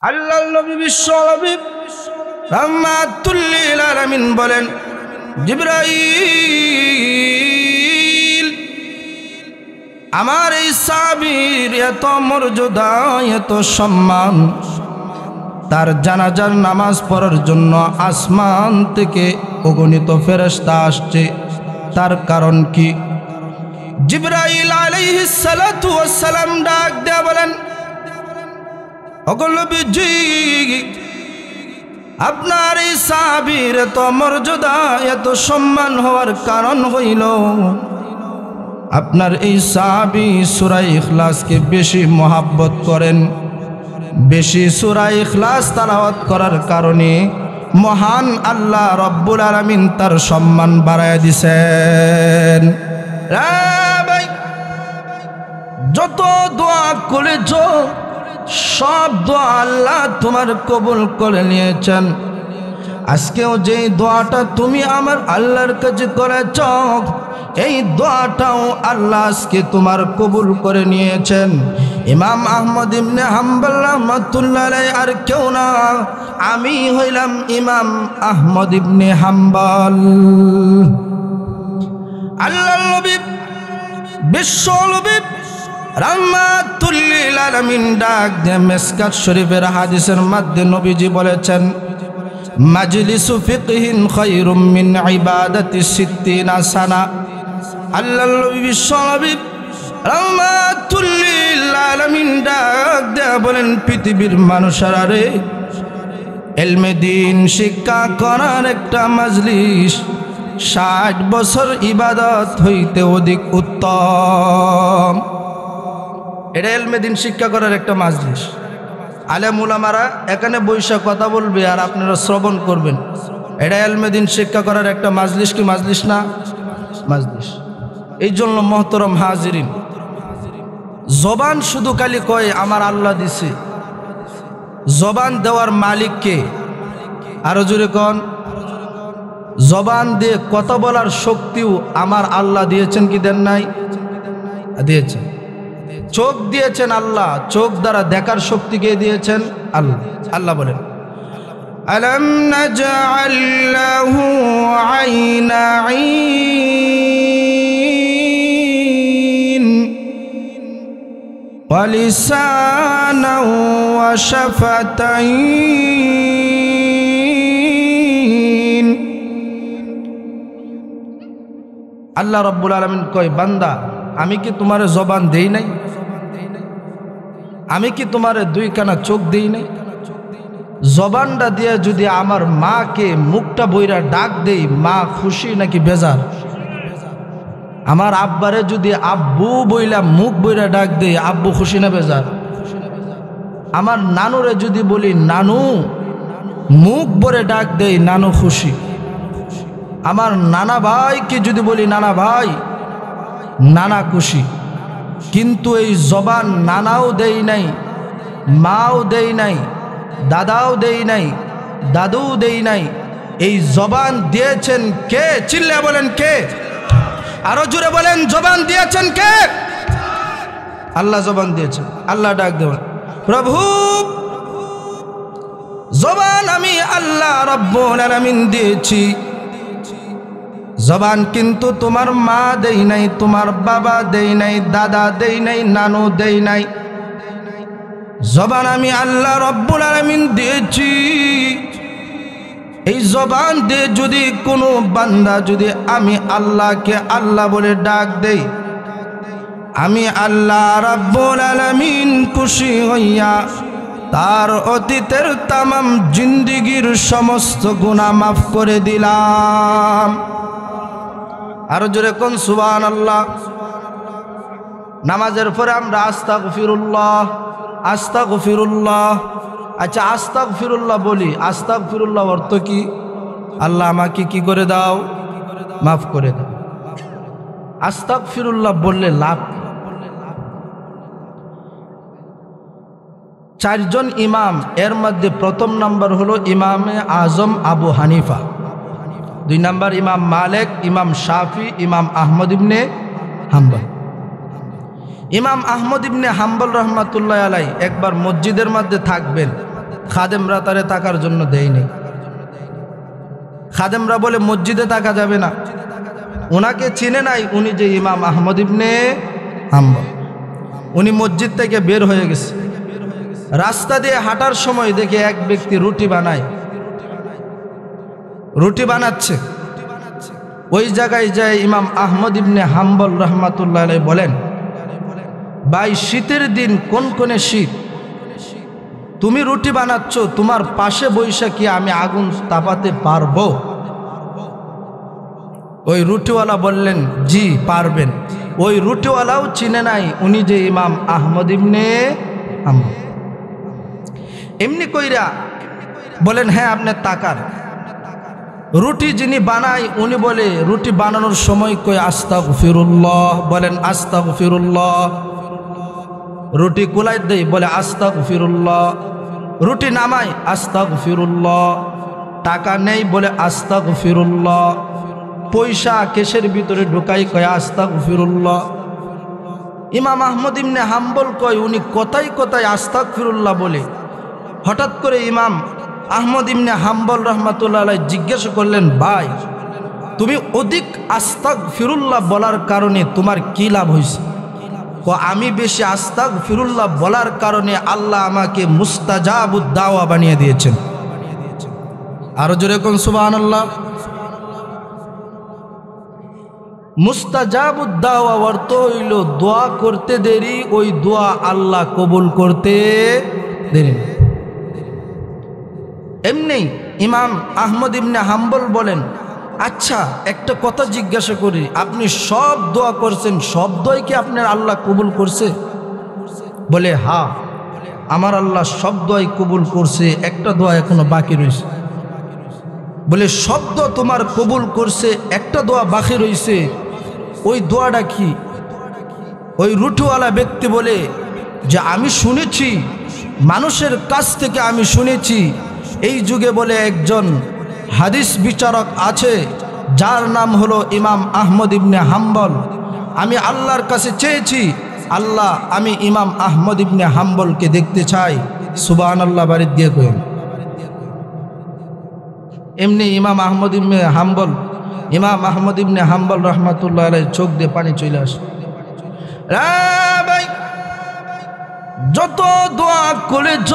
আল্লাহর নবী বিশ্ব নবী রাহমাতুল লিল আলামিন বলেন, জিবরাইল আমার এই সাহাবীর এত মর্যাদা এত সম্মান, তার জানাজার নামাজ পড়ার জন্য আসমান থেকে অগণিত ফেরেশতা আসছে। তার কারণ কি? জিবরাইল আলাইহিস সালাতু ওয়াস সালাম ডাক দেয়া বলেন, ওগো নবীজি, আপনার এই সাহাবীর এত মর্যাদা এত সম্মান হওয়ার কারণ হইল আপনার এই সাহাবী সূরা ইখলাসকে বেশি মহব্বত করেন। বেশি সূরা ইখলাস তেলাওয়াত করার কারণে মহান আল্লাহ রব্বুল আলামিন তার সম্মান বাড়ায় দিয়েছেন। ভাই, যত দোয়া করেছ সব দোয়া আল্লাহ তোমার কবুল করে নিয়েছেন। আজকেও যেই দোয়াটা তুমি আমার আল্লাহর কাছে করেছ, এই দোয়াটাও আল্লাহ আজকে তোমার কবুল করে নিয়েছেন। ইমাম আহমদ ইবনে হাম্বল রাহমাতুল্লাহ আলাইহি আর কেউ না, আমি হইলাম ইমাম আহমদ ইবনে হাম্বল। আল্লাহর নবী বিশ্ব নবী রাহমাতুল লিল আলামিন ডাক দিয়ে মিশকাত শরীফের হাদিসের মধ্যে নবীজি বলেছেন, মাজলিসু ফিকহিন খায়রুম মিন ইবাদাতি সিত্তিনা সানা। আল্লাহর নবী বিশ্ব নবী রাহমাতুল লিল আলামিন ডাক দিয়ে বলেন, পৃথিবীর মানুষেরা রে, ইলমে দ্বীন শিক্ষা করার একটা মাজলিস 60 বছর ইবাদত হইতে অধিক উত্তম। এটা ইলমে দ্বীন শিক্ষা করার একটা মাজলিস। আলেম উলামারা এখানে বৈশা কথা বলবে আর আপনারা শ্রবণ করবেন। এটা ইলমে দ্বীন শিক্ষা করার একটা মাজলিস কি মাজলিস না? মাজলিস। এই জন্য মহতরম হাজিরিন, জবান শুধু খালি কয় আমার আল্লাহ দিছে, জবান দেওয়ার মালিক কে? আরো জোরে কোন। জবান দিয়ে কথা বলার শক্তিও আমার আল্লাহ দিয়েছেন কি দেন নাই? দিয়েছেন। চোখ দিয়েছেন আল্লাহ, চোখ দ্বারা দেখার শক্তি কে দিয়েছেন? আল্লাহ। আল্লাহ বলেন, আলাম নাজআল লাহু আইনাইন ওয়া লিসানান ওয়া শাফাতাইন। আল্লাহ রাব্বুল আলামিন কয়, বান্দা আমি কি তোমারে জবান দেই নাই? আমি কি তোমারে 2 কানা চোখ দেই নাই? জবানটা দিয়ে যদি আমার মাকে মুখটা বইরা ডাক দেই, মা খুশি নাকি বেজার? আমার আব্বারে যদি আব্বু বইলা মুখ বইরা ডাক দেই, আব্বু খুশি না বেজার? আমার নানুরে যদি বলি নানু, মুখ ভরে ডাক দেই, নানু খুশি। আমার নানা ভাইকে যদি বলি নানা ভাই, নানা খুশি। কিন্তু এই জবান নানাও দেই নাই, মাও দেই নাই, দাদাও দেই নাই, দাদুও দেই নাই। এই জবান দিয়েছেন কে? চিল্লা বলেন কে? আরো জোরে বলেন, জবান দিয়েছেন কে? আল্লাহ জবান দিয়েছেন। আল্লাহ ডাক দেবেন, প্রভু জবান আমি আল্লাহ রব্বুল আলামিন দিয়েছি। জবান কিন্তু তোমার মা দেই নাই, তোমার বাবা দেই নাই, দাদা দেই নাই, নানু দেই নাই। জবান আমি আল্লাহ রব্বুল আলামিন দিয়েছি। এই জবান দিয়ে যদি কোনো বান্দা যদি আমি আল্লাহকে আল্লাহ বলে ডাক দেই, আমি আল্লাহ রব্বুল আলামিন খুশি হইয়া তার অতীতের তামাম জিন্দেগীর সমস্ত গুনাহ মাফ করে দিলাম। আরো জোরে কোন সুবহানাল্লাহ। নামাজের পরে আমরা আস্তাগফিরুল্লাহ আস্তাগফিরুল্লাহ। আচ্ছা, আস্তাগফিরুল্লাহ বলি, আস্তাগফিরুল্লাহ অর্থ কি? আল্লাহ আমাকে কি করে দাও? মাফ করে দাও। আস্তাগফিরুল্লাহ বললে লাভ। 4 জন ইমাম, এর মধ্যে প্রথম নাম্বার হলো ইমামে আজম আবু হানিফা, 2 নাম্বার ইমাম মালিক, ইমাম শাফি, ইমাম আহমদ ইবনে হাম্বল। ইমাম আহমদ ইবনে হাম্বল রহমাতুল্লাহ আলাই একবার মসজিদের মধ্যে থাকবেন, খাদেমরা তারে থাকার জন্য দেয়নি। খাদেমরা বলে মসজিদে থাকা যাবে না, ওনাকে চিনে নাই, উনি যে ইমাম আহমদ ইবনে হাম্বল। উনি মসজিদ থেকে বের হয়ে গেছে, রাস্তা দিয়ে হাঁটার সময় দেখে এক ব্যক্তি রুটি বানাচ্ছে। ওই জায়গায় যায় ইমাম আহমদ ইবনে হাম্বল রহমাতুল্লাহ আলাইহি বলেন, ভাই শীতের দিন কোন শীত, তুমি রুটি বানাচ্ছ, তোমার পাশে বৈশা কি আমি আগুন তাপাতে পারবো? ওই রুটিওয়ালা বললেন, জি পারবেন। ওই রুটিওয়ালাও চিনে নাই উনি যে ইমাম আহমদ ইবনে হাম্বল। এমনি কইরা বলেন, হ্যাঁ আপনি তাকার। রুটি যিনি বানায় উনি বলে, রুটি বানানোর সময় কই আস্তাগফিরুল্লাহ, বলেন আস্তাগফিরুল্লাহ। রুটি কুলাই দেই, বলে আস্তাগফিরুল্লাহ। রুটি নামাই, আস্তাগফিরুল্লাহ। টাকা নেই, বলে আস্তাগফিরুল্লাহ। পয়সা কেশের ভিতরে ঢুকাই, কয় আস্তাগফিরুল্লাহ। ইমাম আহমদ ইবনে হাম্বল কয়, উনি কথায় কথায় আস্তাগফিরুল্লাহ বলে। হঠাৎ করে ইমাম আহমদ ইবনে হাম্বল রহমাতুল্লাহ আলাইহি জিজ্ঞাসা করলেন, ভাই তুমি অধিক আস্তাগফিরুল্লাহ বলার কারণে তোমার কি লাভ হয়েছে? আমি বেশি আস্তাগফিরুল্লাহ বলার কারণে আল্লাহ আমাকে মুস্তাজাবুদ দাওয়া বানিয়ে দিয়েছেন। আরো জোরে কোন সুবহানাল্লাহ। মুস্তাজাবুদ দাওয়া অর্থ হইল দোয়া করতে দেরি, ওই দোয়া আল্লাহ কবুল করতে দেরি। এমনি ইমাম আহমদ ইবনে হাম্বল বলেন, আচ্ছা একটা কথা জিজ্ঞাসা করি, আপনি সব দোয়া করছেন, সব দোয়াই কি আপনার আল্লাহ কবুল করছে? বলে হ্যাঁ, আমার আল্লাহ সব দোয়াই কবুল করছে, একটা দোয়া এখনো বাকি রয়েছে। বলে সব দোয়া তোমার কবুল করছে, একটা দোয়া বাকি রয়েছে, ওই দোয়াটা কি? ওই রুটিওয়ালা ব্যক্তি বলে যে আমি শুনেছি, মানুষের কাছ থেকে আমি শুনেছি, এই যুগে বলে একজন হাদিস বিচারক আছে যার নাম হলো ইমাম আহমদ ইবনে হাম্বল। আমি আল্লাহর কাছে চেয়েছি, আল্লাহ আমি ইমাম আহমদ ইবনে হাম্বলকে দেখতে চাই। সুবহানাল্লাহ বাড়ির দিয়ে কইন। এমনি ইমাম আহমদ ইবনে হাম্বল রহমাতুল্লাহ আলাইহি চোখ দিয়ে পানি চলে আসে। ভাই যত দোয়া করেছ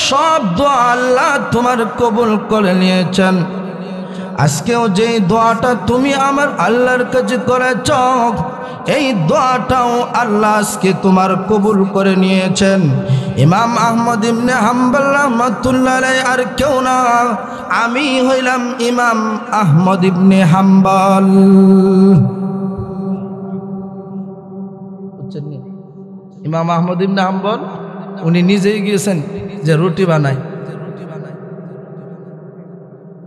সব দোয়া আল্লাহ তোমার কবুল করে নিয়েছেন। আজকেও যেই দোয়াটা তুমি আমার আল্লাহর কাছে করেছ, এই দোয়াটাও আল্লাহ আজকে তোমার কবুল করে নিয়েছেন। ইমাম আহমদ ইবনে হাম্বল রাহমাতুল্লাহ আলাইহি আর কেউ না, আমি হইলাম ইমাম আহমদ ইবনে হাম্বল। ইমাম আহমদ ইবনে হাম্বল উনি নিজেই গিয়েছেন যে রুটি বানায়,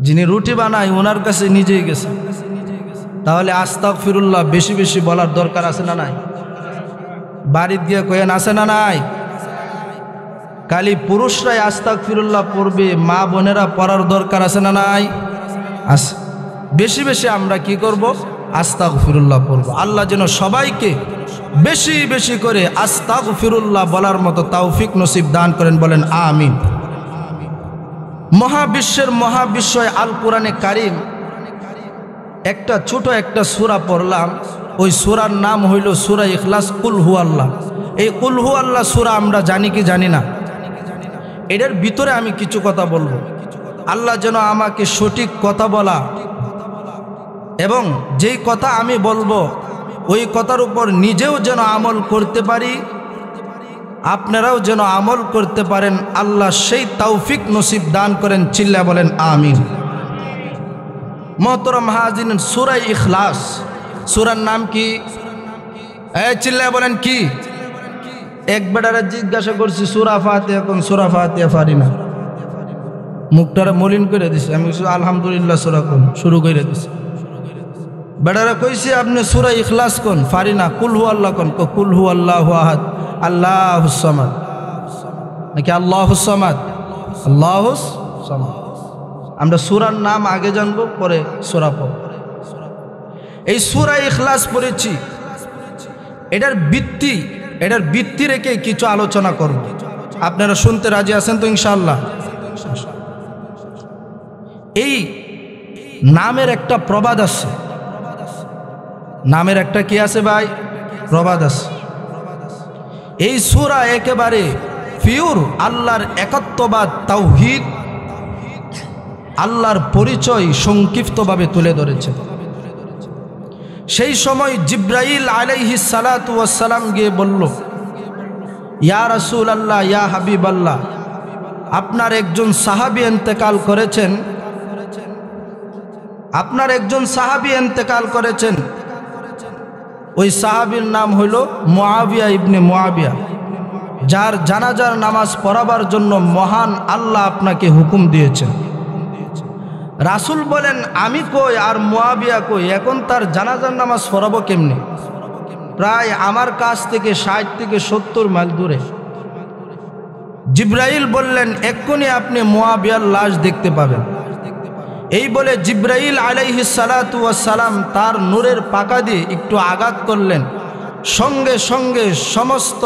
যিনি রুটি বানায় ওনার কাছে নিজেই গেছে। তাহলে আস্তাগফিরুল্লাহ বেশি বেশি বলার দরকার আছে না নাই? বাড়ির গিয়ে কয়েন আছে না নাই? খালি পুরুষরাই আস্তাগফিরুল্লাহ পড়বে, মা বোনেরা পড়ার দরকার আছে না নাই? আছে। বেশি বেশি আমরা কি করব? আস্তাগফিরুল্লাহ পড়ব। আল্লাহ যেন সবাইকে বেশি বেশি করে আস্তাগফিরুল্লাহ বলার মতো তৌফিক নসিব দান করেন, বলেন আমিন। মহাবিশ্বের মহাবিশ্বয় আল কোরআনে কারিম একটা ছোট একটা সূরা পড়লাম, ওই সূরার নাম হইল সূরা ইখলাস, কুল হু আল্লাহ। এই কুল হু আল্লাহ সূরা আমরা জানি কি জানি না? এটার ভিতরে আমি কিছু কথা বলবো। আল্লাহ যেন আমাকে সঠিক কথা বলা এবং যেই কথা আমি বলবো ওই কথার উপর নিজেও যেন আমল করতে পারি, আপনারাও যেন আমল করতে পারেন, আল্লাহ সেই তৌফিক নসিব দান করেন। চিল্লা বলেন আমিন। মোহতরম হাজিরিন, সূরা ইখলাস, সূরার নাম কি? চিল্লা বলেন কি? এক বেটারে জিজ্ঞাসা করছি সূরা ফাতিহা কোন? সূরা ফাতিহা পারি না, মুখটারে মলিন করে দিছে। আমি আলহামদুলিল্লাহ সূরা কোন শুরু করে দিছি। বেটারা কইছি আপনি সূরা ইখলাস কোন? পারি না। কুল হু আল্লাহ কোন? কুল হু আল্লাহু আহাদ আল্লাহুস সামাদ, নাকি আল্লাহুস সামাদ? আল্লাহুস সামাদ। আমরা সূরার নাম আগে জানবো, পরে সূরা পড়ব। এই সূরা ইখলাস পড়েছি, এটার ভিত্তি রেখে কিছু আলোচনা করব। আপনারা শুনতে রাজি আছেন তো ইনশাআল্লাহ? এই নামের একটা প্রবাদ আছে, নামের একটা কি আছে ভাই? প্রবাদ আছে। এই সূরা একেবারে পিওর আল্লাহর একাত্মবাদ, তাওহীদ, আল্লাহর পরিচয় সংক্ষিপ্তভাবে তুলে ধরেছে। সেই সময় জিব্রাইল আলাইহিস সালাতু ওয়াস সালাম গিয়ে বলল, ইয়া রাসূলুল্লাহ, ইয়া হাবিবাল্লাহ, আপনার একজন সাহাবী ইন্তেকাল করেছেন, আপনার একজন সাহাবী ইন্তেকাল করেছেন। ওই সাহাবীর নাম হইল মুআবিয়া ইবনে মুআবিয়া, যার জানাজার নামাজ পড়াবার জন্য মহান আল্লাহ আপনাকে হুকুম দিয়েছেন। রাসূল বলেন, আমি কই আর মুআবিয়া কই, এখন তার জানাজার নামাজ পড়াবো কেমনে? প্রায় আমার কাছ থেকে 60 থেকে 70 মাইল দূরে। জিব্রাইল বললেন, এক্ষুনি আপনি মুআবিয়ার লাশ দেখতে পাবেন। এই বলে জিব্রাইল আলাইহিস সালাতু ওয়াস সালাম তার নূরের পাকা দিয়ে একটু আঘাত করলেন, সঙ্গে সঙ্গে সমস্ত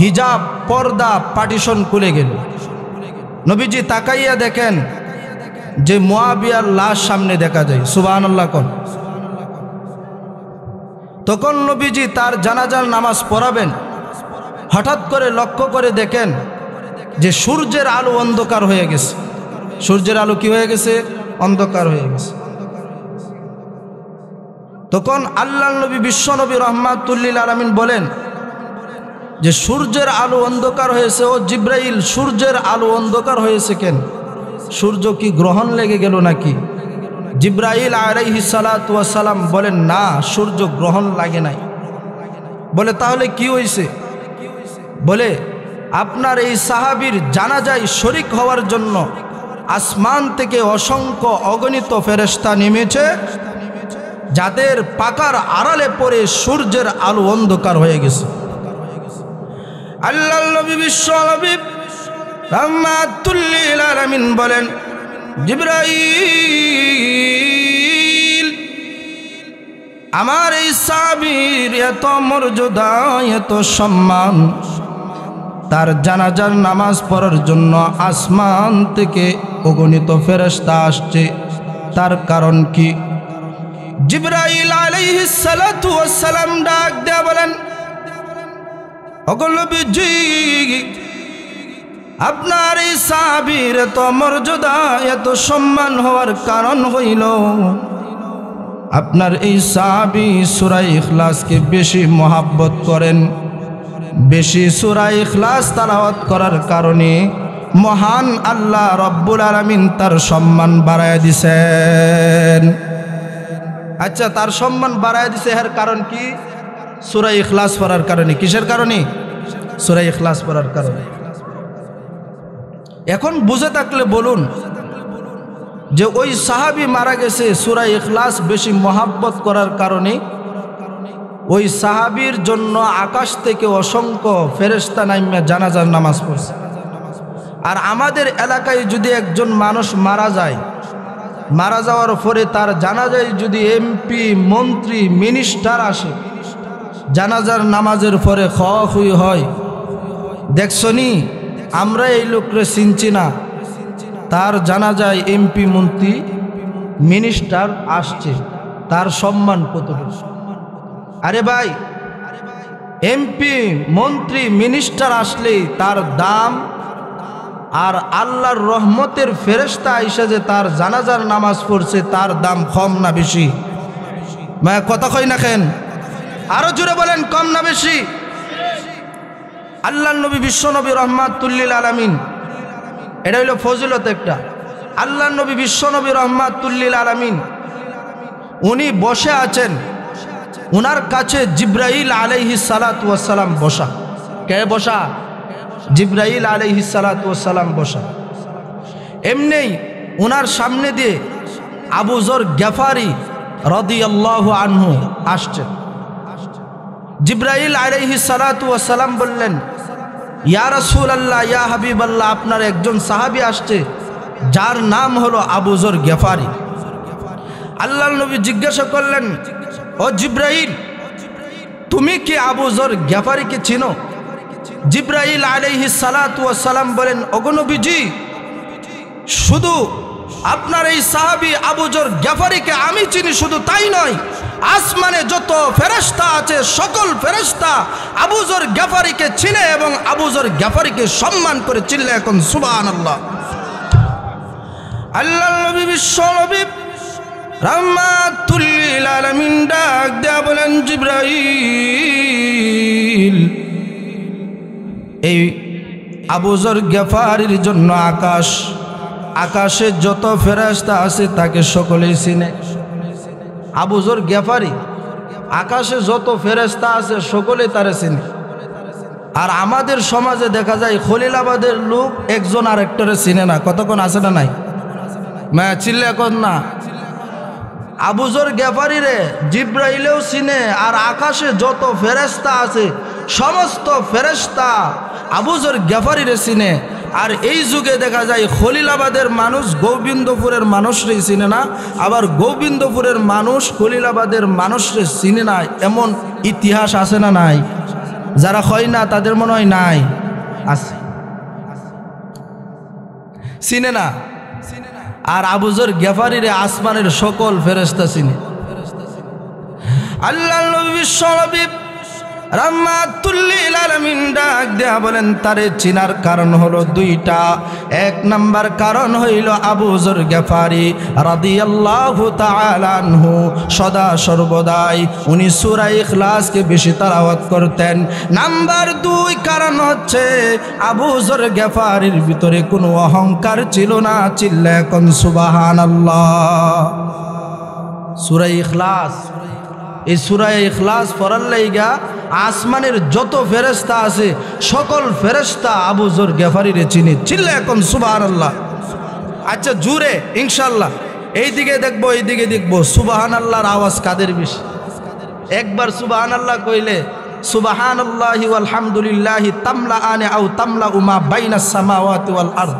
হিজাব, পর্দা, পার্টিশন খুলে গেল। নবীজি তাকাইয়া দেখেন যে মুআবিয়ার লাশ সামনে দেখা যায়। সুবহানাল্লাহ কোন। তখন নবীজি তার জানাজার নামাজ পড়াবেন, হঠাৎ করে লক্ষ্য করে দেখেন যে সূর্যের আলো অন্ধকার হয়ে গেছে। সূর্যের আলো কি হয়ে গেছে? অন্ধকার হয়ে গেছে। তখন আল্লাহর নবী বিশ্বনবী রাহমাতুল লিল আলামিন বলেন যে সূর্যের আলো অন্ধকার হয়েছে। ও জিব্রাইল, সূর্যের আলো অন্ধকার হয়েছে কেন? সূর্য কি গ্রহণ লেগে গেল নাকি? জিব্রাইল আলাইহিস সালাতু ওয়াস সালাম বলেন, না, সূর্য গ্রহণ লাগে নাই। বলে, তাহলে কি হয়েছে? বলে, আপনার এই সাহাবীর জানাজায় শরীক হওয়ার জন্য আসমান থেকে অসংখ্য অগণিত ফেরেশতা নেমেছে, যাদের পাকার আড়ালে পড়ে সূর্যের আলো অন্ধকার হয়ে গেছে। আল্লাহর নবী বিশ্বনবী রাহমাতুল লিল আলামিন বলেন, জিব্রাইল, আমার এই সাহাবীর এত মর্যাদা, এত সম্মান, তার জানাজার নামাজ পড়ার জন্য আসমান থেকে অগণিত ফেরেশতা আসছে, তার কারণ কি? জিব্রাইল আলাইহিস সালাতু ওয়াস সালাম ডাক দেয়া বলেন, ওগো নবীজি, আপনার এই সাহাবীর এত মর্যাদা, এত সম্মান হওয়ার কারণ হইল আপনার এই সাহাবী সূরা ইখলাসকে বেশি মহব্বত করেন। বেশি সূরা ইখলাস তেলাওয়াত করার কারণে মহান আল্লাহ রব্বুল আলামিন তার সম্মান বাড়ায় দিয়েছেন। আচ্ছা, তার সম্মান বাড়ায় দিছে এর কারণ কি? সূরা ইখলাস পড়ার কারণে। কিসের কারণে? সূরা ইখলাস পড়ার কারণে। এখন বুঝে থাকলে বলুন যে ওই সাহাবী মারা গেছে সূরা ইখলাস বেশি মহব্বত করার কারণে। ওই সাহাবীর জন্য আকাশ থেকে অসংখ্য ফেরেশতা নাইমা জানাজার নামাজ পড়ছে। আর আমাদের এলাকায় যদি একজন মানুষ মারা যায়, মারা যাওয়ার পরে তার জানাজায় যদি এমপি, মন্ত্রী, মিনিস্টার আসে, জানাজার নামাজের পরে খুই হয়, দেখছনি আমরা এই লোকরে চিনছি না, তার জানাজায় এমপি, মন্ত্রী, মিনিস্টার আসছে, তার সম্মান কতটুকু? আরে ভাই, এমপি, মন্ত্রী, মিনিস্টার আসলেই তার দাম, আর আল্লাহর রহমতের ফেরেশতা আইসা যে তার জানাজার নামাজ পড়ছে তার দাম কম না বেশি? কথা কই না কেন? আরো জোরে বলেন, কম না বেশি? আল্লাহর নবী বিশ্বনবী রাহমাতুল লিল আলামিন, এটা হইল ফজিলত একটা। আল্লাহর নবী বিশ্বনবী রাহমাতুল লিল আলামিন উনি বসে আছেন, উনার কাছে জিব্রাইল আলাইহিস সালাতু ওয়াস সালাম বসা। কে বসা? জিব্রাইল আলাইহিস সালাতু ওয়াস সালাম বসা। এমনি উনার সামনে দিয়ে আবু যর গফারি রাদিয়াল্লাহু আনহু আসছেন। জিব্রাইল আলাইহিস সালাতু ওয়াস সালাম বললেন, ইয়া রাসূলুল্লাহ, ইয়া হাবিবাল্লাহ, আপনার একজন সাহাবী আসছে যার নাম হলো আবু যর গফারি। আল্লাহর নবী জিজ্ঞাসা করলেন, ও জিব্রাইল, তুমি কি আবু যর গফারিকে চিনো? জিবরাইল আলাইহিস সালাতু ওয়াস সালাম বলেন, ওগো নবীজি, শুধু আপনার এই সাহাবী আবু যর গিফারিকে আমি চিনি, শুধু তাই নয়, আসমানে যত ফেরেশতা আছে সকল ফেরেশতা আবু যর গিফারিকে চিনে এবং আবু যর গিফারিকে সম্মান করে। চিল্লা এখন সুবহানাল্লাহ। আল্লাহর নবী বিশ্ব নবী রাহমাতুল লিল আলামিন ডাক দেয়া বলেন, জিবরাইল, এই আবু যর গিফারির জন্য আকাশে যত ফেরেশতা আছে তাকে সকলেই চিনে। আবু যর গিফারি আকাশে যত ফেরেশতা আছে সকলেই তারে চিনে। আর আমাদের সমাজে দেখা যায় খলিলাবাদের লোক একজন আরেকটারে চিনে না। কতক্ষণ আছে না নাই? চিল্লা এখন না। আবু যর গিফারি রে জিবরাইলেও চিনে, আর আকাশে যত ফেরেশতা আছে সমস্ত ফেরেশতা আবু যর গিফারি রে চিনে। আর এই যুগে দেখা যায় খলিলাবাদের মানুষ গোবিন্দপুরের মানুষরে চিনে না, আবার গোবিন্দপুরের মানুষ খলিলাবাদের মানুষরে চিনে না। এমন ইতিহাস আছে না নাই? যারা হয় না তাদের মনে হয় নাই, আছে, চিনে না। আর আবু যর গিফারিরে আসমানের সকল ফেরেশতা চিনে। আল্লাহর নবী বিশ্ব নবী রাহমাতুল লিল আলামিন ডাক দেয়া বলেন, তারে চিনার কারণ হলো দুইটা। এক নাম্বার কারণ হইল আবু যর গিফারি রাদিয়াল্লাহু তাআলা আনহু সদা সর্বদাই উনি সূরা ইখলাসকে বেশি তেলাওয়াত করতেন। নাম্বার দুই কারণ হচ্ছে আবু যর গিফারির ভিতরে কোনো অহংকার ছিল না। চিল্লা এখন সুবহানাল্লাহ। সূরা ইখলাস, এই সূরা ইখলাস পড়ার লাইগা আসমানের যত ফেরেশতা আছে সকল ফেরেশতা আবু যর গিফারিরে চিনে। চিল্লা এখন সুবহানাল্লাহ। আচ্ছা জুরে ইনশাআল্লাহ এইদিকে দেখবো এইদিকে দেখবো, সুবহানাল্লাহর আওয়াজ কাদের বেশি? একবার সুবহানাল্লাহ কইলে সুবহানাল্লাহি ওয়াল হামদুলিল্লাহি তামলাআনে আও তামলাউ মা বাইনাস সামাওয়াতি ওয়াল আরদ,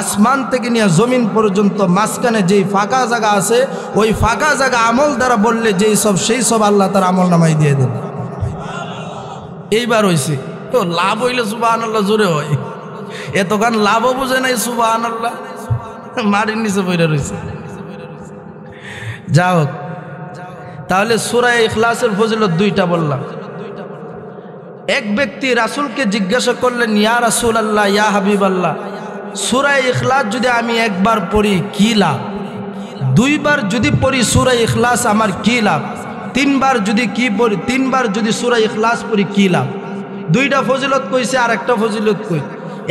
আসমান থেকে নিয়ে জমিন পর্যন্ত মাঝখানে যেই ফাঁকা জায়গা আছে ওই ফাঁকা জায়গা আমল দ্বারা বললে যেই সব সেই সব আল্লাহ তার আমল নামাই দিয়ে দেন। এইবার হয়েছে তো লাভ হইলে সুবহানাল্লাহ জোরে হয়, এতক্ষণ লাভও বুঝে নাই, সুবহানাল্লাহ মাটির নিচে পড়ে রয়েছে। যাও তাহলে সূরা ইখলাসের ফজিলত দুইটা বললাম। এক ব্যক্তি রাসূলকে জিজ্ঞাসা করলেন, ইয়া রাসূলুল্লাহ, ইয়া হাবিবাল্লাহ, সূরা ইখলাস যদি আমি একবার পড়ি কি লাভ? দুইবার যদি পড়ি সূরা ইখলাস আমার কি লাভ? তিনবার যদি সূরা ইখলাস পড়ি কি লাভ? দুইটা ফজিলত কইছে, আর একটা ফজিলত কই।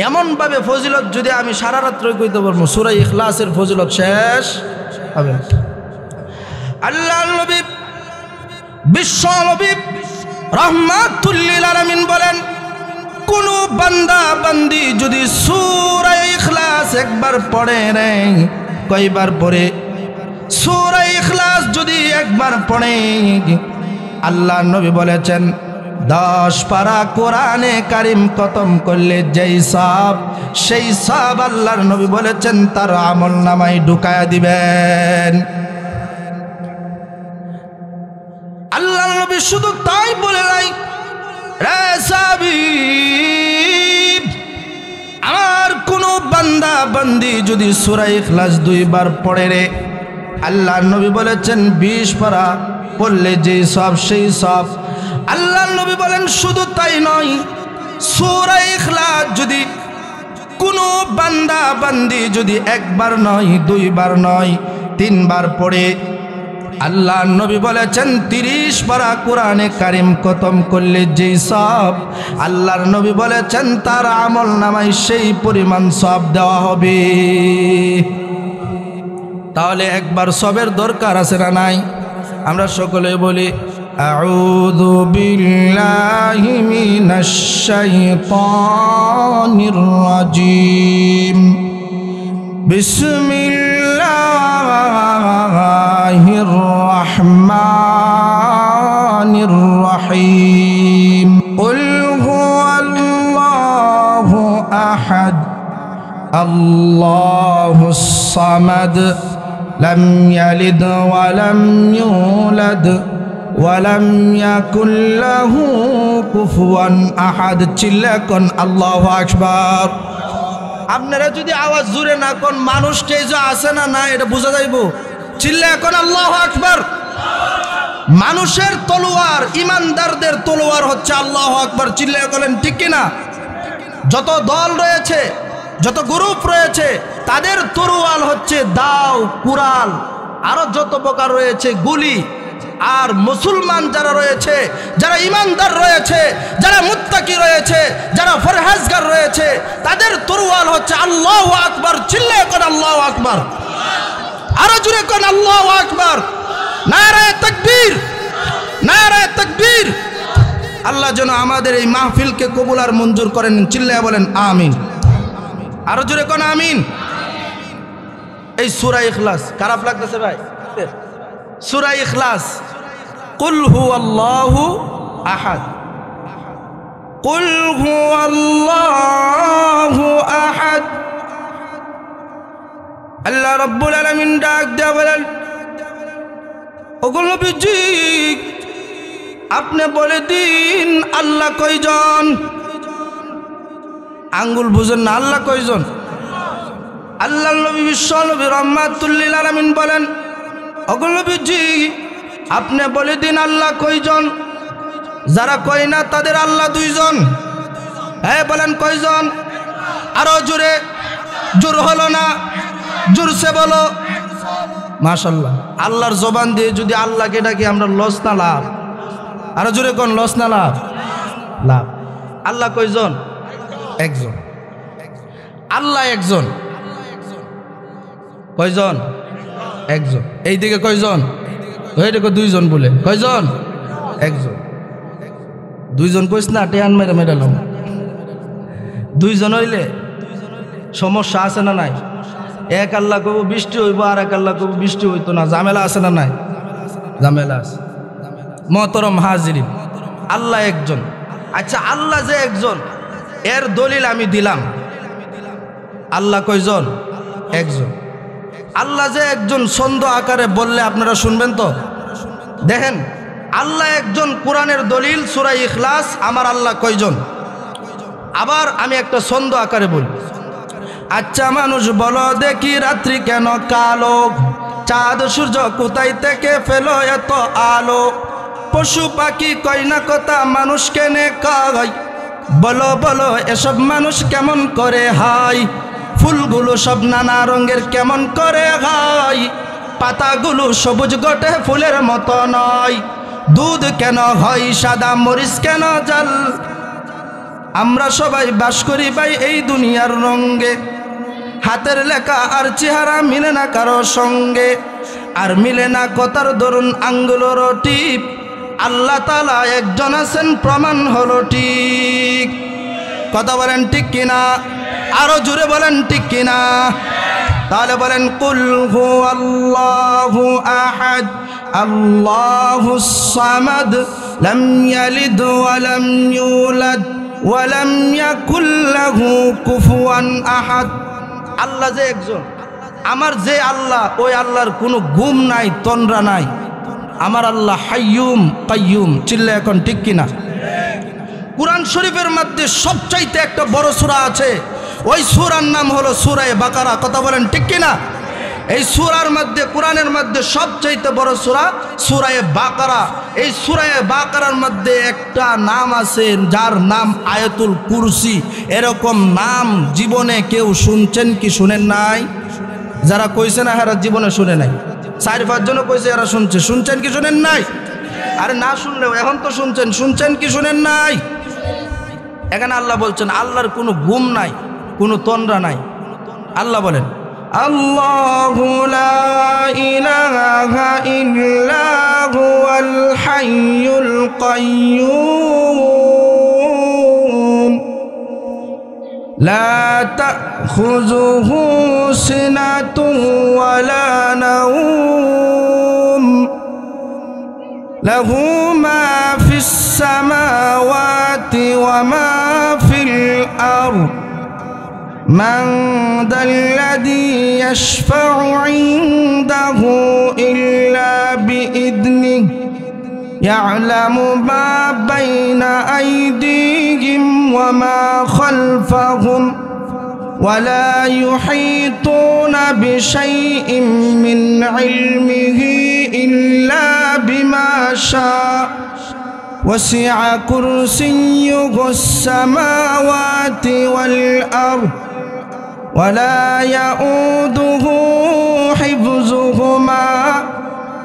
এমনভাবে ফজিলত যদি আমি সারা রাত্র কইতে পারবো, সূরা ইখলাসের ফজিলত শেষ হবে। আল্লাহর নবী বিশ্ব নবী রাহমাতুল লিল আলামিন বলেন, কোন বান্দা বান্দি যদি সূরা ইখলাস একবার পড়ে রে, কয়বার পড়ে? সূরা ইখলাস যদি একবার পড়ে, আল্লাহর নবী বলেছেন 10 পারা কোরআনে কারিম খতম করলে যেই সওয়াব, সেই সওয়াব আল্লাহর নবী বলেছেন তার আমলনামায় ঢুকায়া দিবেন। আল্লাহর নবী শুধু তাই বলে নাই, রে সাহাবী, আমার কোন বান্দা বান্দি যদি সূরা ইখলাস 2 বার পড়ে রে, আল্লাহর নবী বলেছেন 20 পারা পড়লে যে সব সেই সব। আল্লাহর নবী বলেন শুধু তাই নয়, সূরা ইখলাস যদি কোনো বান্দা বান্দি যদি একবার নয়, 2 বার নয়, 3 বার পড়ে, আল্লাহর নবী বলেছেন 30 পারা কোরআনে কারিম খতম করলে যেই সওয়াব, আল্লাহর নবী বলেছেন তার আমল নামায় সেই পরিমাণ সওয়াব দেওয়া হবে। তাহলে একবার সবের দরকার আছে না নাই? আমরা সকলে বলি আউযু বিল্লাহি মিনাশ শাইতানির রাজিম, বিসমিল্লাহির রহমানির রহিম, কুল হুয়াল্লাহু আহাদ, আল্লাহুস সামাদ, লাম ইয়ালিদ ওয়া লাম ইউলাদ ওয়ালাম ইয়াকুল লাহু কুফুয়ান আহাদ। চিল্লা কোন আল্লাহু আকবার। আপনারা যদি আওয়াজ জোরে না কোন মানুষ কে যে আছে না না এটা বোঝা যাইব। চিল্লা কোন আল্লাহু আকবার। মানুষের তলোয়ার, ইমানদারদের তলোয়ার হচ্ছে আল্লাহু আকবার। চিল্লা বলেন ঠিক কিনা? যত দল রয়েছে, যত গ্রুপ রয়েছে, তাদের তরোয়াল হচ্ছে দাও, কুরাল, আরো যত প্রকার রয়েছে গুলি। আর মুসলমান যারা রয়েছে, যারা ইমানদার রয়েছে, যারা মুত্তাকি রয়েছে, যারা ফরহেজগার রয়েছে, তাদের তরোয়াল হচ্ছে আল্লাহু আকবার। চিল্লায়ে কোন আল্লাহু আকবার। আরো জোরে কোন আল্লাহু আকবার। নারায়ে তাকবীর, নারায়ে তাকবীর। আল্লাহ যেন আমাদের এই মাহফিলকে কবুল আর মঞ্জুর করেন। চিল্লায়ে বলেন আমিন। আরো জোরে কোন আমিন। এই সূরা ইখলাস খারাপ লাগতেছে ভাই? সূরা ইখলাস, কুল হুয়াল্লাহু আহাদ, কুল হুয়াল্লাহু আহাদ। আল্লাহ রাব্বুল আলামিন ডাক দেয়া বলেন, ওগো নবীজি আপনি বলে দিন আল্লাহ কয়জন? আঙ্গুল বুঝেন না, আল্লাহ কয়জন? আল্লাহ নবী বিশ্ব নবী রাহমাতুল লিল আলামিন বলেন, ওগো নবীজি আপনি বলে দিন আল্লাহ কয়জন? যারা কয় না তাদের আল্লাহ দুইজন। হ্যাঁ বলেন কয়জন? আরো জোরে, জোর হলো না, জোরসে বলো। মাশাআল্লাহ। আল্লাহর জবান দিয়ে যদি আল্লাহকে ডাকি আমরা লস না লাভ? আরো জোরে কোন লস না লাভ? লাভ। আল্লাহ কয়জন? একজন। আল্লাহ একজন। কয়জন? একজন। এই দিকে কয়জন? ওই দিকে দুইজন বলে কয়জন? একজন। দুইজন কইস না, টেয়ান মেরে মেরালাম। দুইজন হইলে সমস্যা আছে না নাই? এক আল্লাহ কব বৃষ্টি হইব, আর এক আল্লাহ কব বৃষ্টি হইতো না। ঝামেলা আছে না নাই? ঝামেলা আছে। মহতরম হাজিরিন, আল্লাহ একজন। আচ্ছা আল্লাহ যে একজন এর দলিল আমি দিলাম। আল্লাহ কয়জন? একজন। আল্লাহ যে একজন ছন্দ আকারে বললে আপনারা শুনবেন তো? দেখেন, আল্লাহ একজন কোরআনের দলিল সূরা ইখলাস। আমার আল্লাহ কয়জন? আবার আমি একটা ছন্দ আকারে বলি। আচ্ছা মানুষ বলো দেখি রাত্রি কেন কালো, চাঁদ সূর্য কোথায় থেকে ফেলো এত আলো, পশু পাখি কয় না কথা মানুষ কেনে কয়, বলো বলো এসব মানুষ কেমন করে হয়, ফুলগুলো সব নানা রঙের কেমন করে হয়, পাতাগুলো সবুজ গটে ফুলের মতো নয়, দুধ কেন হয় সাদা মরিচ কেন জাল, আমরা সবাই বাস করি ভাই এই দুনিয়ার রঙে, হাতের লেখা আর চেহারা মিলে না কারো সঙ্গে, আর মিলে না কথার দরুন আঙ্গুলের টিপ, আল্লাহ তাআলা একজন আছেন প্রমাণ হলো ঠিক। কথা বলেন ঠিক কিনা? আরো জোরে বলেন ঠিক কিনা? তাহলে বলেন কুল হুয়াল্লাহু আহাদ আল্লাহুস সামাদ লাম ইয়ালিদ ওয়া লাম ইউলাদ ওয়া লাম ইয়াকুল লাহু কুফুয়ান আহাদ। আল্লাহ যে একজন, আমার যে আল্লাহ, ওই আল্লাহর কোনো গুম নাই, তন্দ্রা নাই। আমার আল্লাহ হাইয়ুম কাইয়ুম। চিল্লা এখন ঠিক কিনা? কুরআন শরীফের মধ্যে সবচাইতে একটা বড় সূরা আছে, ওই সূরার নাম হলো সূরা বাকারা। কথা বলেন ঠিক কিনা? এই সূরার মধ্যে, কোরআনের মধ্যে সবচাইতে বড় সূরা সূরা বাকারা। এই সূরা বাকারার মধ্যে একটা নাম আছে যার নাম আয়াতুল কুরসি। এরকম নাম জীবনে কেউ শুনছেন কি শুনেন নাই? যারা কইছে না এরা জীবনে শুনে নাই। 4-5 জন কইছে এরা শুনছে। শুনছেন কি শুনেন নাই? আরে না শুনলেও এখন তো শুনছেন। শুনছেন কি শুনেন নাই? এখানে আল্লাহ বলছেন আল্লাহর কোনো গুম নাই, কোনো তন্দ্রা নাই। আল্লাহ বলেন আল্লাহু লা ইলাহা ইল্লা হুয়াল হাইয়ুল কাইয়্যুম লা তাখুযুহু সিনাতুন ওয়া লা নাওম লাহু মা ফিস সামাওয়াতি ওয়া মা ফিল আরদ من ذا الذي يشفع عنده إلا بإذنه يعلم ما بين أيديهم وما خلفهم ولا يحيطون بشيء من علمه إلا بما شاء وسع كرسيه السماوات والأرض ولا يؤوده حفظهما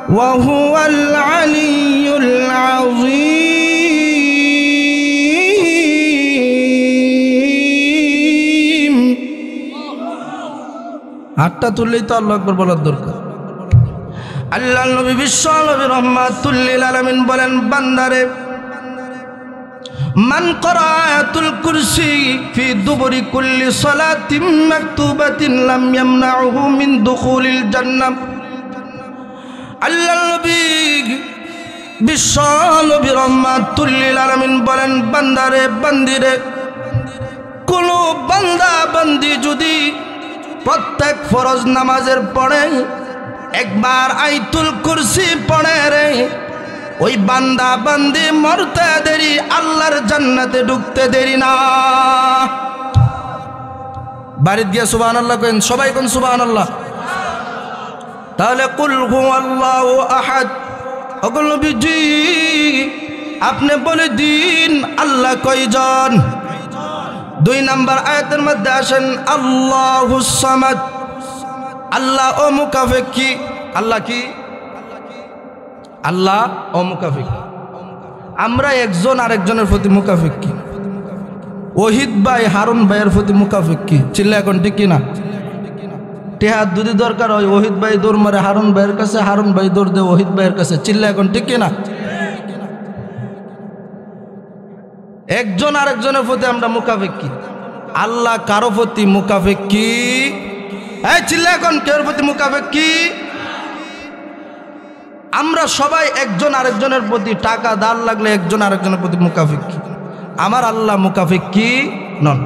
وهو العلي العظيم হাতটা তুললেই তো আল্লাহু আকবার বলার দরকার। আল্লাহর নবী বিশ্ব নবী রাহমাতুল লিল আলামিন বলেন, বান্দারে মান ক্বরাআতুল কুরসি ফি দুবুরি কুল্লি সালাতিন মাকতুবাতিন লাম ইয়ামনাউহু মিন দুখুলিল জান্নাহ। আল্লাহর নবী বিশ্ব নবী রাহমাতুল লিল আলামিন বলেন, বান্দারে বান্দিরে কোন বান্দা বান্দি যদি প্রত্যেক ফরজ নামাজের পরে একবার আয়াতুল কুরসি পড়ে রে, ওই বান্দা বান্দি মরতে দেরি আল্লাহর জান্নাতে ঢুকতে দেরি না। বাড়িতে গিয়ে সুবহানাল্লাহ কইন, সবাই কোন সুবহানাল্লাহ। তাহলে কুল হুয়াল্লাহু আহাদ, ওগো নবীজি আপনি বলে দিন আল্লাহ কয়জন। 2 নম্বর আয়াতের মধ্যে আসেন আল্লাহুস সামাদ, আল্লাহ ও মুকাফিক কি? আল্লাহ কি? আল্লাহ ও মুকাফিক। আমরা একজন আরেকজনের প্রতি মুকাফিক কি? ওহিদ ভাই হারুন ভাইয়ের প্রতি মুকাফিক কি? চিল্লা এখন ঠিক কিনা? টেহার যদি দরকার হয় ওহিদ ভাই দৌড় মারে হারুন ভাইয়ের কাছে, হারুন ভাই দৌড় দেয় ওহিদ ভাইয়ের কাছে। চিল্লা এখন ঠিক কিনা? একজন আরেকজনের প্রতি আমরা মুকাফিক কি? আল্লাহ কারো প্রতি মুকাফিক কি? এই চিল্লা এখন কারোর প্রতি মুকাফিক কি? আমরা সবাই একজন আরেকজনের প্রতি টাকা দান লাগলে একজন আরেকজনের প্রতি মুকাফিক কি? আমার আল্লাহ মুকাফিক কি নন।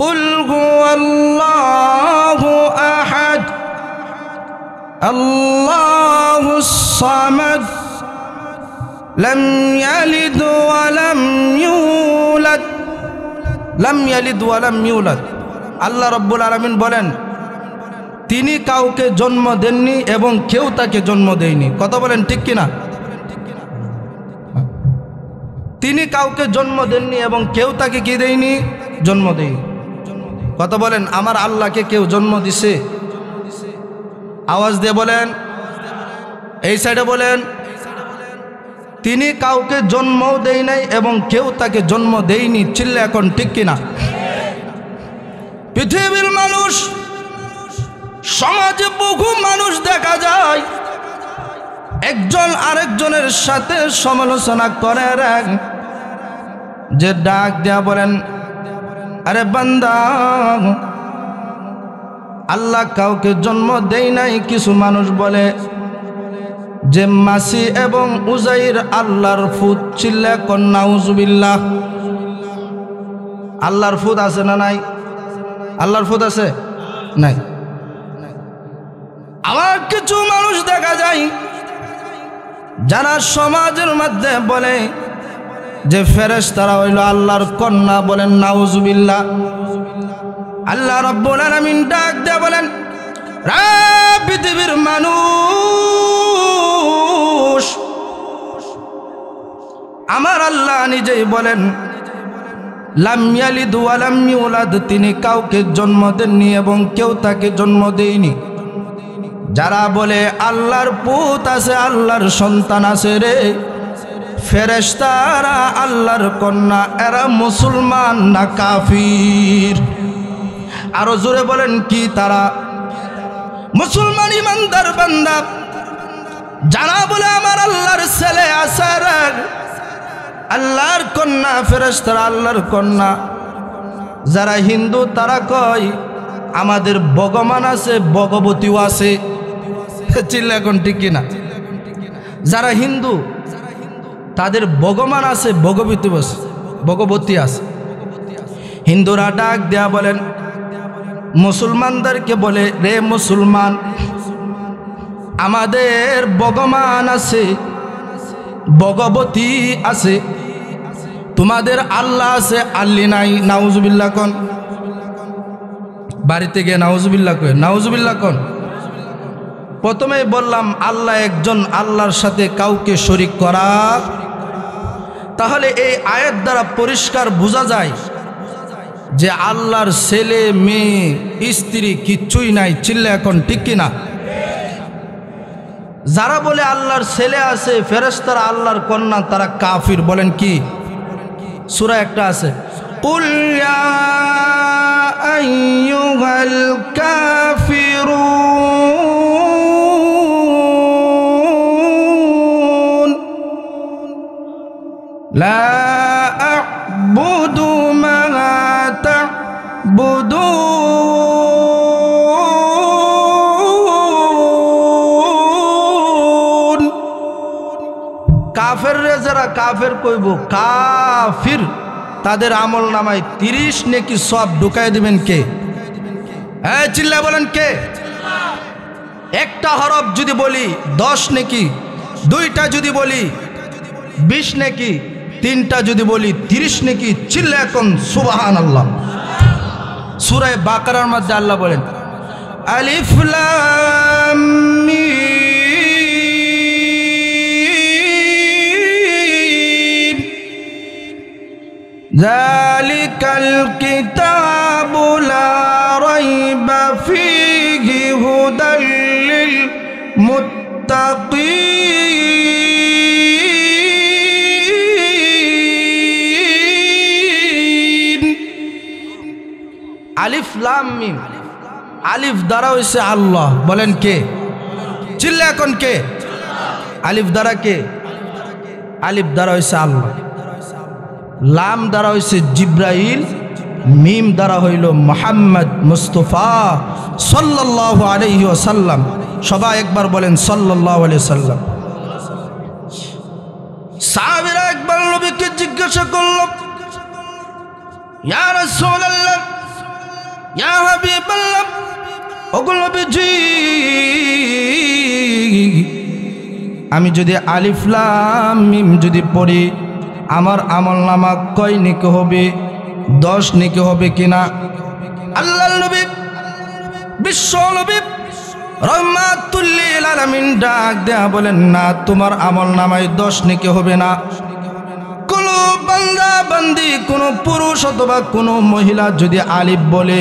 কুল হুয়াল্লাহু আহাদ আল্লাহুস সামাদ লাম ইয়ালিদ ওয়া লাম ইউলাদ, লাম ইয়ালিদ ওয়া লাম ইউলাদ। আল্লাহ রাব্বুল আলামিন বলেন, তিনি কাউকে জন্ম দেননি এবং কেউ তাকে জন্ম দেয়নি। কথা বলেন ঠিক কিনা? তিনি কাউকে জন্ম দেননি এবং কেউ তাকে কি দেয়নি? জন্ম দেয়নি। কথা বলেন আমার আল্লাহকে কেউ জন্ম দিছে? আওয়াজ দিয়ে বলেন, এই সাইডে বলেন। তিনি কাউকে জন্মও দেয় নাই এবং কেউ তাকে জন্ম দেয়নি। চিল্লা এখন ঠিক কিনা? পৃথিবীর মানুষ, সমাজে বহু মানুষ দেখা যায় একজন আরেকজনের সাথে সমালোচনা করে, যে ডাক দেয়া বলেন, আরে বান্দা আল্লাহ কাউকে জন্ম দেয় নাই। কিছু মানুষ বলে যে মাসি এবং উজাইর আল্লাহর ফুত। চিল্লা কর নাউজুবিল্লাহ। আল্লাহর ফুত আছে না নাই? আল্লাহর ফুত আছে নাই? আবার কিছু মানুষ দেখা যায় যারা সমাজের মধ্যে বলে যে ফেরেশতারা হইল আল্লাহর কন্যা। বলেন নাউজুবিল্লাহ। আল্লাহ রাব্বুল আলামিন ডাক দিয়ে বলেন, রে পৃথিবীর মানুষ, আমার আল্লাহ নিজেই বলেন লাম ইয়ালিদ ওয়া লাম ইউলাদ, তিনি কাউকে জন্ম দেননি এবং কেউ তাকে জন্ম দেয়নি। যারা বলে আল্লাহর পুত আছে, আল্লাহর সন্তান আছে রে, ফেরেশতারা আল্লাহর কন্যা, এরা মুসলমান না কাফির? আরো জোরে বলেন কি তারা? মুসলমান ইমানদার বান্দা যারা বলে আমার আল্লাহর ছেলে আছে রে, আল্লাহর কন্যা, ফেরেশতারা আল্লাহর কন্যা। যারা হিন্দু তারা কয় আমাদের ভগবান আছে, ভগবতীও আছে। চিল্লা এখন ঠিক কিনা? যারা হিন্দু তাদের ভগবান আছে, ভগবতী আছে। হিন্দুরা ডাক দেয়া বলেন মুসলমানদেরকে, বলে রে মুসলমান, আমাদের ভগবান আছে ভগবতী আছে, তোমাদের আল্লাহ আছে, আল্লি নাই। নাউজুবিল্লাহ কোন, বাড়িতে গিয়ে নাউজুবিল্লাহ কই, নাউজুবিল্লাহ কোন। প্রথমেই বললাম আল্লাহ একজন, আল্লাহর সাথে কাউকে শরীক করা। তাহলে এই আয়াত দ্বারা পরিষ্কার বোঝা যায় যে আল্লাহর ছেলে মেয়ে স্ত্রী কিচ্ছুই নাই। চিল্লা এখন ঠিক কিনা? যারা বলে আল্লাহর ছেলে আছে, ফেরেশতারা আল্লাহর কন্যা, তারা কাফির। বলেন কি? সূরা একটা আছে, কুল ইয়া আইয়ুহাল কাফিরুন লা আ'বুদু মা তা'বুদুন। কাফের রে যারা কাফের কইব, কাফির, তাদের আমল নামায় 30 নেকি সব ঢুকাই দিবেন কে? হ্যাঁ চিল্লা বলেন কে? একটা হরফ যদি বলি 10 নেকি, দুইটা যদি বলি 20 নেকি, তিনটা যদি বলি 30 নেকি। চিল্লা এখন সুবহানাল্লাহ। সূরা বাকারার মধ্যে আল্লাহ বলেন আলিফ লাম মিম যালিকাল কিতাবু লা রাইবা ফীহি হুদাল লিল মুত্তাকিন। আলিফ লাম মিম, আলিফ দ্বারা হইছে আল্লাহ। বলেন কে? চিল্লা এখন কে? আলিফ দ্বারা কে? আলিফ দ্বারা হইছে আল্লাহ, লাম দ্বারা হইছে জিব্রাইল, মিম দ্বারা হইল মুহাম্মদ মুস্তাফা সাল্লাল্লাহু আলাইহি ওয়াসাল্লাম। সবাই একবার বলেন সাল্লাল্লাহু আলাইহি ওয়াসাল্লাম। সাহাবীরা একবার নবীকে জিজ্ঞাসা করল, ইয়া রাসূলুল্লাহ, ইয়া হাবিবাল্লাহ, ওগো নবীজি, আমি যদি আলিফ লাম মিম যদি পড়ি আমার আমল নামা কয় নেকি হবে? 10 নেকি হবে কিনা? আল্লাহর নবী বিশ্ব নবী রহমাতুল লিল আলামিন ডাক দেয়া বলেন, না, তোমার আমল নামায় 10 নেকি হবে না। কোনো বান্দা বান্দি, কোনো পুরুষ অথবা কোনো মহিলা যদি আলিফ বলে,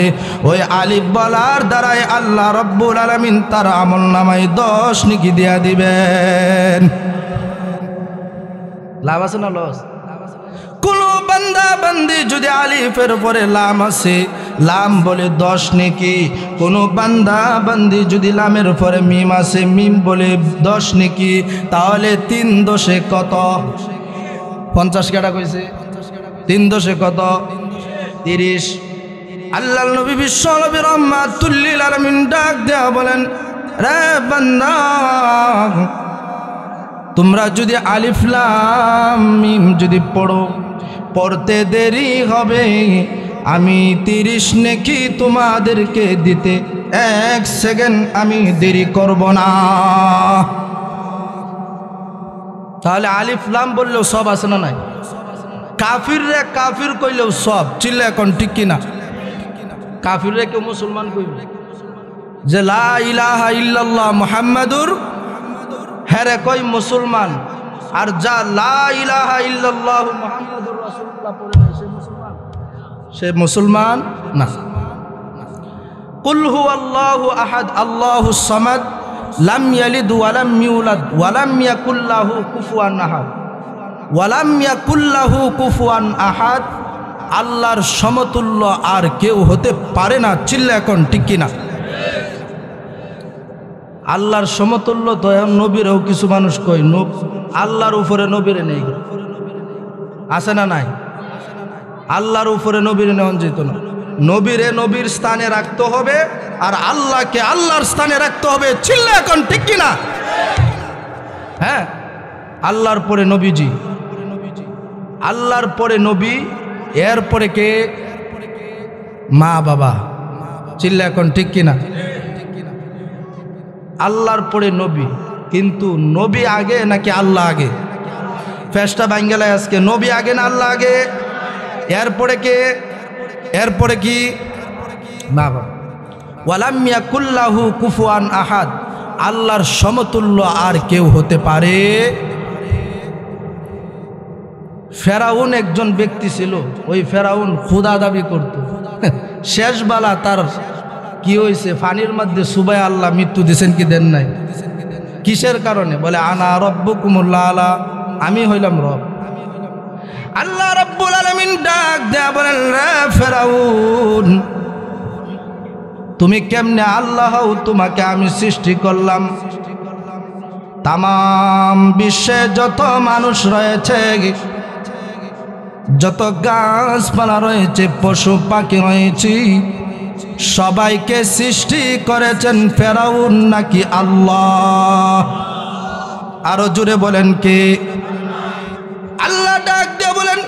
ওই আলিফ বলার দ্বারাই আল্লাহ রব্বুল আলামিন তার আমল নামায় 10 নেকি দিয়া দিবেন। লাভ আছে না লস? কোনো বান্দা বান্দি যদি আলিফের পরে লাম আছে, লাম বলে 10 নেকি। কোনো বান্দা বান্দি যদি লামের পরে মিম আছে, মিম বলে 10 নেকি। তাহলে 3 দশে কত? 50 কাটা কইছে। 3 দশে কত? 30। আল্লাহর নবী বিশ্ব নবী রহমাতুল লিল আলামিন ডাক দেয়া বলেন, রে বান্দা, তোমরা যদি আলিফ লাম মিম যদি পড়ো, পড়তে দেরি হবে, আমি 30 নেকি তোমাদেরকে দিতে 1 সেকেন্ড আমি দেরি করব না। তাহলে আলিফ লাম বললেও সব আছে না নাই? কাফির রে কাফির কইলেও সব। চিল্লা এখন ঠিক কিনা? কাফির রে কেউ মুসলমান কইবে যে লা ইলাহা ইল্লাল্লাহ মুহাম্মাদুর, হ্যাঁ কই মুসলমান। আর যা লা ইলাহা ইল্লাল্লাহ মুহাম্মাদুর রাসূলুল্লাহ পড়ে না, সে মুসলমান? সে মুসলমান না। কুল হুয়াল্লাহু আহাদ আল্লাহুস সামাদ লাম ইয়ালিদ ওয়া লাম ইউলাদ ওয়া লাম ইয়াকুল লাহু কুফুয়ান আহাদ। ওয়া লাম ইয়াকুল লাহু কুফুয়ান আহাদ, আল্লাহর সমতুল্য আর কেউ হতে পারে না। চিল্লা এখন ঠিক কিনা? আল্লাহর সমতুল্য তো নবীরও কিছু মানুষ কই, আল্লাহর উপরে নবীরে নেই। আছে না নাই? আল্লাহর উপরে নবীরে নেওয়া যেত না। নবীরে নবীর স্থানে রাখতে হবে, আর আল্লাহকে আল্লাহর স্থানে রাখতে হবে। চিল্লা এখন ঠিক কিনা? হ্যাঁ, আল্লাহর পরে নবীজি, আল্লাহর পরে নবী, এরপরে কে? মা বাবা। চিল্লা এখন ঠিক কিনা? আল্লাহর পরে নবী, কিন্তু নবী আগে নাকি আল্লাহ আগে? ফেসটা ভাঙ্গেলায় আজকে। নবী আগে না আল্লাহ আগে? এরপরে কে? এরপরে কি? বাবা ওয়ালাম ইয়াকুল্লাহু কুফুয়ান আহাদ, আল্লাহর সমতুল্য আর কেউ হতে পারে। ফেরাউন একজন ব্যক্তি ছিল, ওই ফেরাউন খুদা দাবি করত। শেষবেলা তার কি হয়েছে? পানির মধ্যে সুবাই আল্লাহ মৃত্যু দিয়েছেন কি দেন নাই? কিসের কারণে? বলে আনা রব্বুকুমুল আলা, আমি হইলাম রব। আল্লাহ রাব্বুল আলামিন ডাক দেয়া বলেন, রে ফেরাউন তুমি কেমনে আল্লাহ হও? তোমাকে আমি সৃষ্টি করলাম। তামাম বিশ্বে যত মানুষ রয়েছে, যত গাছপালা রয়েছে, পশু পাখি রয়েছে, সবাইকে সৃষ্টি করেছেন ফেরাউন নাকি আল্লাহ? আরো জোরে বলেন কে? আল্লাহ ডাক দিয়ে বলেন,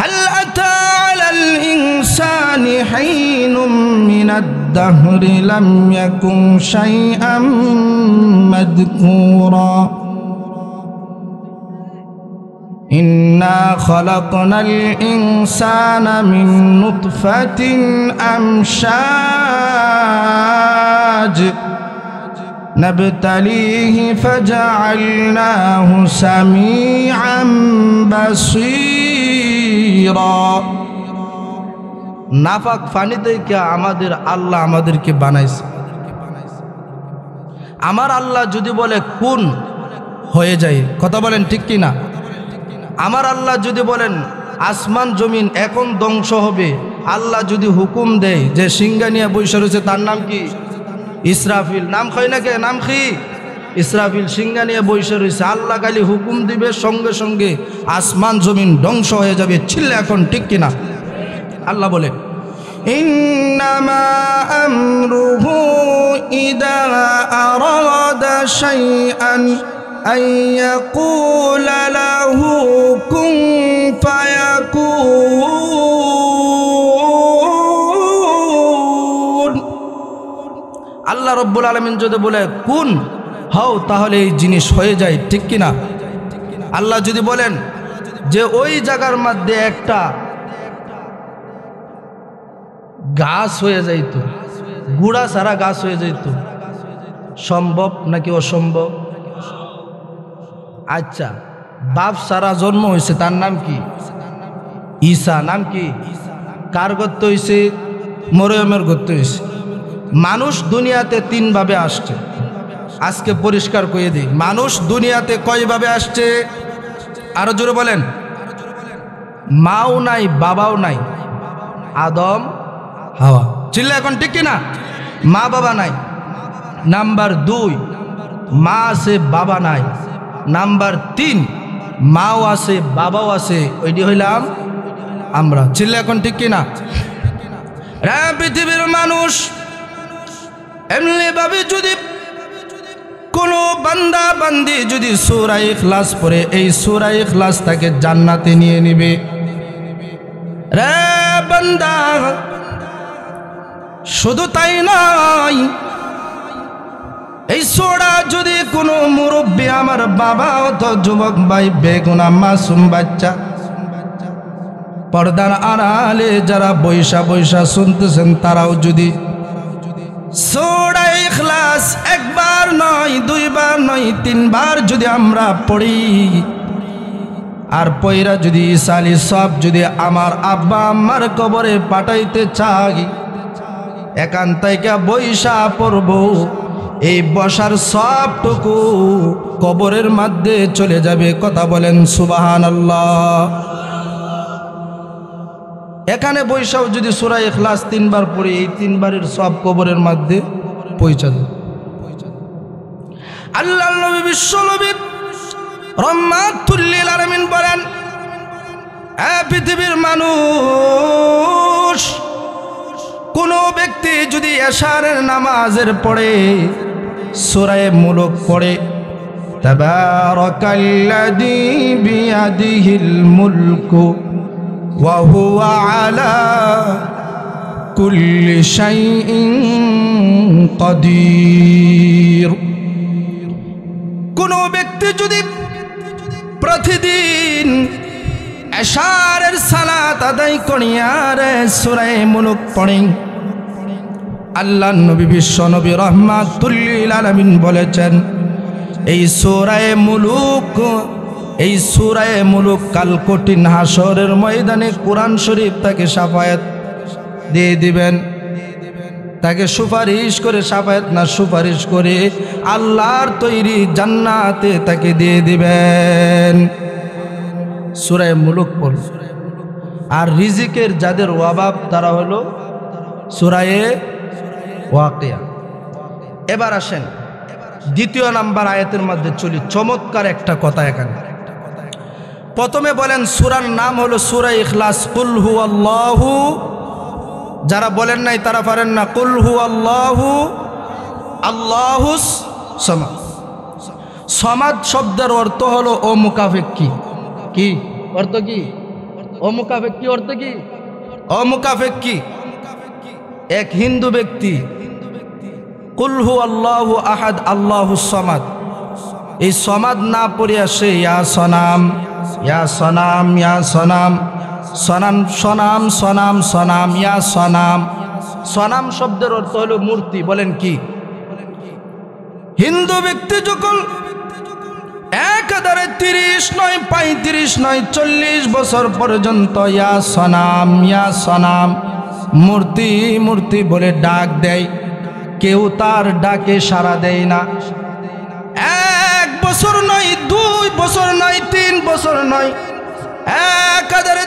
হাল আতা আলাল ইনসানি হাইনুম মিনাদ দাহরি লাম ইয়াকুন শাইআম মাযকুরা ইন্না খালাকনাল ইনসানা মিন নুতফাতিন আমশাজ নাবতালিহি ফাজআলনাহু সামিআম বাসীরা। নাফাক পানি থেকে আমাদের আল্লাহ আমাদেরকে বানাইছে। আমার আল্লাহ যদি বলে কোন হয়ে যায়, কথা বলেন ঠিক কি না? আমার আল্লাহ যদি বলেন আসমান জমিন এখন ধ্বংস হবে, আল্লাহ যদি হুকুম দেয় যে সিংহা নিয়ে বৈশা রয়েছে, তার নাম কি? ইসরাফিল। নাম কই না কে? নাম কি? ইসরাফিল। সিংহা নিয়ে বৈশা রয়েছে, আল্লাহ খালি হুকুম দিবে, সঙ্গে সঙ্গে আসমান জমিন ধ্বংস হয়ে যাবে। ছিল এখন ঠিক কিনা? আল্লাহ বলে ইন্নামা আমরুহু ইদা আরাদা শাইআন আন ইয়াকুলা লাহু কুন ফায়াকুন। আল্লাহ রব্বুল আলামিন যদি বলে কুন হও, তাহলে এই জিনিস হয়ে যায়, ঠিক কিনা? আল্লাহ যদি বলেন যে ওই জায়গার মধ্যে একটা গাছ হয়ে যাইত, গুড়া সারা গাছ হয়ে যাইত, সম্ভব নাকি অসম্ভব? আচ্ছা, বাপ সারা জন্ম হয়েছে, তার নাম কি? ঈসা। নাম কি? কার গর্ত হয়েছে? মরিয়মের গর্ত হয়েছে। মানুষ দুনিয়াতে তিন ভাবে আসছে। আজকে পরিষ্কার করে দিই, মানুষ দুনিয়াতে কয়ভাবে আসছে? আরো জোরে বলেন। মাও নাই, বাবাও নাই, আদম হাওয়া। চিল্লা এখন ঠিক কিনা? মা বাবা নাই। নাম্বার 2, মা আছে বাবা নাই। নাম্বার 3, মাও আছে বাবাও আছে, ওইটি হইলাম আমরা। চিল্লা এখন ঠিক কিনা? পৃথিবীর মানুষ এমনি ভাবে যদি কোনো বান্দা বান্দি যদি সূরা ইখলাস পড়ে, এই সূরা ইখলাস তাকে জান্নাতে নিয়ে নেবে। রে বান্দা, শুধু তাই নয়, এই সূরা যদি কোনো মুরব্বী, আমার বাবা অথবা যুবক ভাই, বেগুনা মাসুম বাচ্চা, পর্দার আড়ালে যারা বৈশা বৈশা শুনতেছেন, তারাও যদি সূরা ইখলাস একবার নয়, 2 বার নয়, 3 বার যদি আমরা পড়ি, আর পয়রা যদি ইসালি সব যদি আমার আব্বা আম্মার কবরে পাঠাইতে চাই, একান্তাইকা বৈশা পড়ব, এই বসার সবটুকু কবরের মধ্যে চলে যাবে। কথা বলেন সুবহানাল্লাহ। এখানে বৈশাও যদি সূরা ইখলাস 3 বার পড়ি, এই 3 বারের সব কবরের মধ্যে পৌঁছে যাবে। আল্লাহর নবী বিশ্বনবী রাহমাতুল লিল আলামিন বলেন, পৃথিবীর মানুষ, কোন ব্যক্তি যদি এশারের নামাজের পড়ে সূরা মুলক পড়ে, তাবারাকাল্লাযী বিয়াদিহিল মুলকু ওয়া হুয়া আলা কুল্লি শাইইন কাদির। কোন ব্যক্তি যদি প্রতিদিন এশারের সালাত আদায় করিয়া রে সূরা মুলক পড়ি। আল্লাহ নবী বিশ্ব নবী রাহমাতুল লিল আলামিন বলেছেন এই সূরা মুলক কাল কঠিন হাসরের ময়দানে কোরআন শরীফ তাকে শাফায়াত দিয়ে দিবেন, তাকে সুপারিশ করে, শাফায়াত না সুপারিশ করে আল্লাহর তৈরি জান্নাতে তাকে দিয়ে দিবেন। সূরা মুলক পড়ুন। আর রিজিকের যাদের অভাব তারা হলো সূরা ওয়াকিয়া। এবার আসেন দ্বিতীয় নাম্বার আয়াতের মধ্যে চলি। চমৎকার একটা কথা এখানে। প্রথমে বলেন সূরার নাম হলো সূরা ইখলাস, কুল হুয়াল্লাহু। যারা বলেন নাই তারা পারেন না। কুল হুয়াল্লাহু আল্লাহুস সামাদ। সামাদ শব্দের অর্থ হলো অমুখাপেক্ষী। কি অর্থ? কি অমুখাপেক্ষী অর্থ? কি অমুখাপেক্ষী। এক হিন্দু ব্যক্তি কুল হুয়াল্লাহু আহাদ আল্লাহুস সামাদ, এই সমাদ না পড়িয়া সে ইয়া সনাম ইয়া সনাম ইয়া সনাম সনাম সনাম সনাম সনাম ইয়া সনাম। সনাম শব্দের অর্থ হলো মূর্তি। বলেন কি? হিন্দু ব্যক্তি যখন একাধারে 30 নয় 35 নয় 40 বছর পর্যন্ত ইয়া সনাম মূর্তি মূর্তি বলে ডাক দেয়, কেউ তার ডাকে সাড়া দেয় না। 1 বছর নয়, 2 বছর নয়, 3 বছর নয়, একাধারে